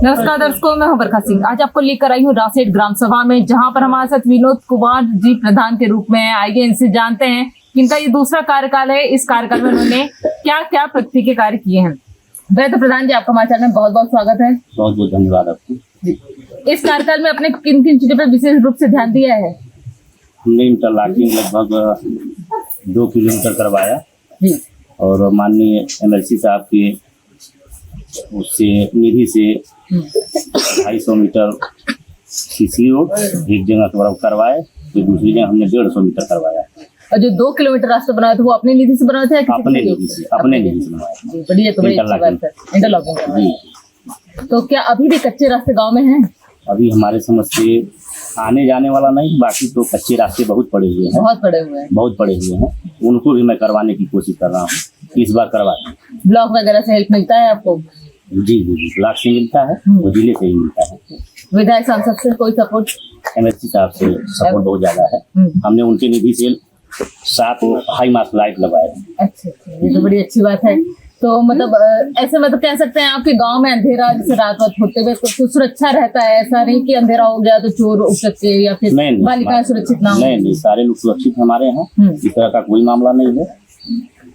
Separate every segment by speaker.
Speaker 1: नमस्कार दर्शकों, मैं हूं बरखा सिंह। आज आपको लेकर आई हूं रासेट ग्राम सभा में, जहां पर हमारे साथ विनोद कुमार जी प्रधान के रूप में हैं। आइए इनसे जानते हैं कि इनका ये दूसरा कार्यकाल है। इस कार्यकाल में उन्होंने क्या क्या प्रगति के कार्य किए हैं। तो प्रधान जी, आपका हमारे चैनल में बहुत बहुत स्वागत है।
Speaker 2: बहुत बहुत धन्यवाद आपको
Speaker 1: जी। इस कार्यकाल में अपने किन किन चीजों पर विशेष रूप से ध्यान दिया है?
Speaker 2: हमने इंटरलॉकिंग लगभग 2 किलोमीटर करवाया
Speaker 1: जी।
Speaker 2: और माननीय MLC साहब के उससे निधि से 250 मीटर CC रोड एक जगह करवाए, तो दूसरी जगह हमने 150 मीटर करवाया।
Speaker 1: और जो 2 किलोमीटर रास्ता बनाया था वो अपने निधि से बनाया था या किसी
Speaker 2: अपने
Speaker 1: के
Speaker 2: निधि से बनवाया।
Speaker 1: जी, बढ़िया, तो बड़ी अच्छी बात है। इंटरलॉकिंग
Speaker 2: जी।
Speaker 1: तो क्या अभी भी कच्चे रास्ते गांव में हैं?
Speaker 2: अभी हमारे समझ से आने जाने वाला नहीं, बाकी तो कच्चे रास्ते बहुत पड़े हुए हैं,
Speaker 1: बहुत पड़े हुए हैं।
Speaker 2: बहुत पड़े हुए हैं। उनको भी मैं करवाने की कोशिश कर रहा हूँ, इस बार करवा दें।
Speaker 1: ब्लॉक वगैरह से हेल्प मिलता है आपको?
Speaker 2: जी जी जी, ब्लॉक से मिलता है और जिले से ही मिलता है।
Speaker 1: विधायक सांसद से कोई सपोर्ट?
Speaker 2: MLC साहब से सपोर्ट बहुत ज्यादा है। हमने उनके निधि से 7 हाई मास्ट लाइट लगाए।
Speaker 1: अच्छा, ये तो बड़ी अच्छी बात है। तो मतलब ऐसे मतलब कह सकते हैं आपके गांव में अंधेरा जैसे रात रात होते हुए तो सुरक्षा रहता है, ऐसा नहीं कि अंधेरा हो गया तो चोर उठ सकते या फिर बालिकाएं सुरक्षित ना हो?
Speaker 2: नहीं, सारे लोग सुरक्षित है हमारे यहाँ, इस तरह का कोई मामला नहीं है।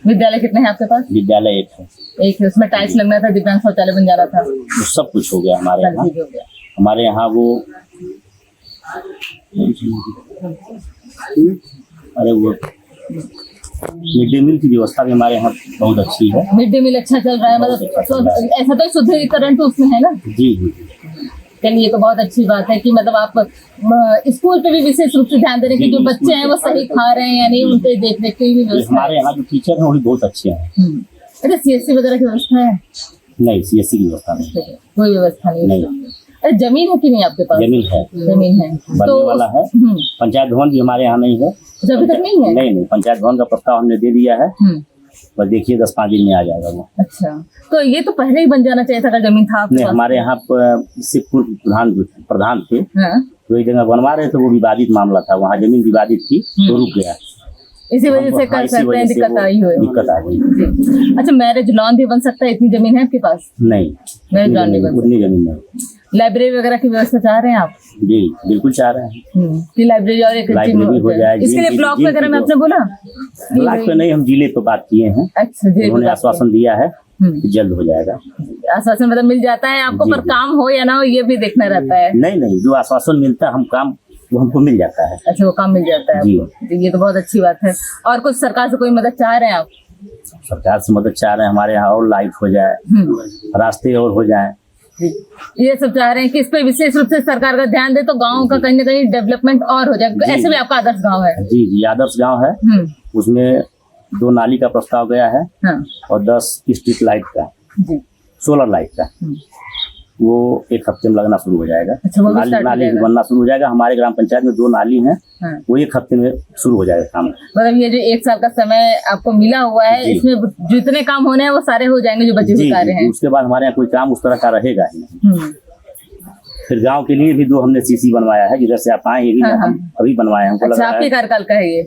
Speaker 1: विद्यालय कितने हैं आपके पास?
Speaker 2: विद्यालय एक है।
Speaker 1: एक है, उसमें टाइल्स लगना था, दिव्यांग शौचालय बन जाना था,
Speaker 2: तो सब कुछ हो गया हमारे यहाँ।
Speaker 1: हो गया।
Speaker 2: हमारे यहाँ वो मिड डे मील की व्यवस्था भी हमारे यहाँ बहुत अच्छी है।
Speaker 1: मिड डे मील अच्छा चल रहा है, मतलब ऐसा तो शुद्धिकरण तो उसमें है ना?
Speaker 2: जी जी।
Speaker 1: चलिए, तो बहुत अच्छी बात है कि मतलब आप स्कूल पे भी विशेष रूप से ध्यान दे रहे हैं कि जो बच्चे हैं वो सही खा रहे हैं या नहीं, उनके देख रेख की भी व्यवस्था।
Speaker 2: हमारे यहाँ जो टीचर हैं वो भी बहुत अच्छे हैं।
Speaker 1: अच्छा, CSC वगैरह की व्यवस्था है?
Speaker 2: नहीं, CSC की व्यवस्था नहीं,
Speaker 1: कोई व्यवस्था नहीं। अरे जमीन है कि नहीं आपके पास?
Speaker 2: जमीन है,
Speaker 1: जमीन है
Speaker 2: बनने वाला है। पंचायत भवन भी हमारे यहाँ नहीं है,
Speaker 1: अभी तक नहीं है।
Speaker 2: नहीं, पंचायत भवन का प्रस्ताव हमने दे दिया है, बस देखिए 10-5 दिन में आ जाएगा वो।
Speaker 1: अच्छा, तो ये तो पहले ही बन जाना चाहिए था अगर जमीन था आपके
Speaker 2: नहीं,
Speaker 1: पास।
Speaker 2: हमारे यहाँ इससे पूर्व प्रधान थे, तो एक जगह बनवा रहे थे, वो विवादित मामला था, वहाँ जमीन विवादित थी तो रुक गया।
Speaker 1: इसी वजह से कर सकते हैं, दिक्कत आई हुई।
Speaker 2: दिक्कत आ गई।
Speaker 1: अच्छा, मैरिज लॉन भी बन सकता है, इतनी जमीन है आपके पास?
Speaker 2: नहीं,
Speaker 1: मैरिज लॉन नहीं बन
Speaker 2: उतनी जमीन नहीं।
Speaker 1: लाइब्रेरी वगैरह की व्यवस्था चाह रहे हैं आप?
Speaker 2: जी बिल्कुल चाह रहे हैं
Speaker 1: कि लाइब्रेरी और एक
Speaker 2: लाइब्रेरी हो जाए।
Speaker 1: इसके लिए ब्लॉक वगैरह में आपने बोला?
Speaker 2: ब्लॉक पे नहीं, हम जिले पे बात किए हैं।
Speaker 1: अच्छा,
Speaker 2: उन्होंने आश्वासन दिया है कि जल्द हो जाएगा।
Speaker 1: आश्वासन मतलब मिल जाता है आपको, पर काम हो या ना हो ये भी देखना रहता है।
Speaker 2: नहीं, जो आश्वासन मिलता है हम काम वो हमको मिल जाता है।
Speaker 1: अच्छा, वो काम मिल जाता है आपको। ये तो बहुत अच्छी बात है। और कुछ सरकार से कोई मदद चाह रहे हैं आप?
Speaker 2: सरकार से मदद चाह रहे हैं, हमारे यहाँ और लाइट हो जाए, रास्ते और हो जाए,
Speaker 1: ये सब चाह रहे हैं कि इस पे विशेष रूप से सरकार का ध्यान दे तो गांव का कहीं ना कहीं डेवलपमेंट और हो जाए। ऐसे भी आपका आदर्श गांव है? जी,
Speaker 2: आदर्श गांव है। उसमें 2 नाली का प्रस्ताव गया है और 10 स्ट्रीट लाइट का, सोलर लाइट का, वो 1 हफ्ते में लगना शुरू हो जाएगा।
Speaker 1: अच्छा,
Speaker 2: नाली बनना शुरू हो जाएगा। हमारे ग्राम पंचायत में 2 नाली हैं, वो 1 हफ्ते में शुरू हो जाएगा काम।
Speaker 1: मतलब ये जो 1 साल का समय आपको मिला हुआ है, इसमें जितने काम होने हैं वो सारे हो जाएंगे जो बचे हुए कार्य हैं।
Speaker 2: उसके बाद हमारे यहाँ कोई काम उस तरह का रहेगा ही नहीं। फिर गांव के लिए भी 2 हमने CC बनवाया है, जिधर से आप आए हम अभी बनवाए हैं। हमको लगा
Speaker 1: आपके कार्यकाल का है ये?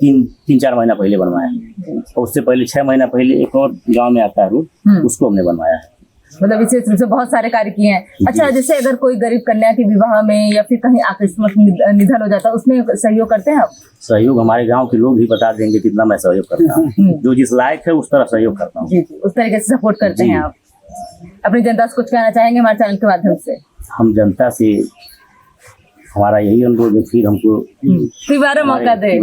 Speaker 2: 3-4 महीना पहले बनवाया है, और उससे पहले 6 महीना पहले एक और गाँव में आता है रूट, उसको हमने बनवाया है।
Speaker 1: मतलब विशेष रूप से बहुत सारे कार्य किए हैं। अच्छा, जैसे अगर कोई गरीब कन्या के विवाह में या फिर कहीं आकस्मिक निधन हो जाता है, उसमें सहयोग करते हैं आप?
Speaker 2: सहयोग हमारे गांव के लोग ही बता देंगे कितना मैं सहयोग करता हूँ। जो जिस लायक है उस तरह सहयोग करता हूँ।
Speaker 1: जी, उस तरीके से सपोर्ट करते हैं आप। अपनी जनता से कुछ कहना चाहेंगे हमारे चैनल के माध्यम से?
Speaker 2: हम जनता से हमारा यही अनुरोध है, फिर हमको
Speaker 1: दोबारा
Speaker 2: मौका दे।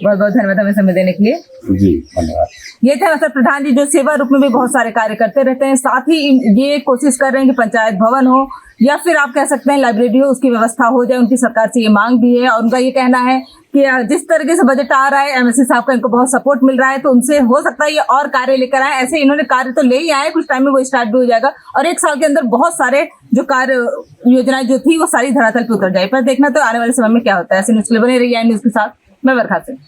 Speaker 1: बहुत बहुत धन्यवाद हमें समय देने के लिए।
Speaker 2: जी धन्यवाद।
Speaker 1: ये थे मतलब प्रधान जी, जो सेवा रूप में भी बहुत सारे कार्य करते रहते हैं। साथ ही ये कोशिश कर रहे हैं कि पंचायत भवन हो या फिर आप कह सकते हैं लाइब्रेरी हो, उसकी व्यवस्था हो जाए। उनकी सरकार से ये मांग भी है और उनका ये कहना है कि जिस तरीके से बजट आ रहा है, MLC साहब का इनको बहुत सपोर्ट मिल रहा है, तो उनसे हो सकता है ये और कार्य लेकर आए। ऐसे इन्होंने कार्य तो ले ही आए, कुछ टाइम में वो स्टार्ट भी हो जाएगा और 1 साल के अंदर बहुत सारे जो कार्य योजनाएं जो थी वो सारी धरातल पे उतर जाए। पर देखना तो आने वाले समय में क्या होता है। ऐसे न्यूज़ के लिए बने रहिए न्यूज़ के साथ। मैं बरखा सिंह।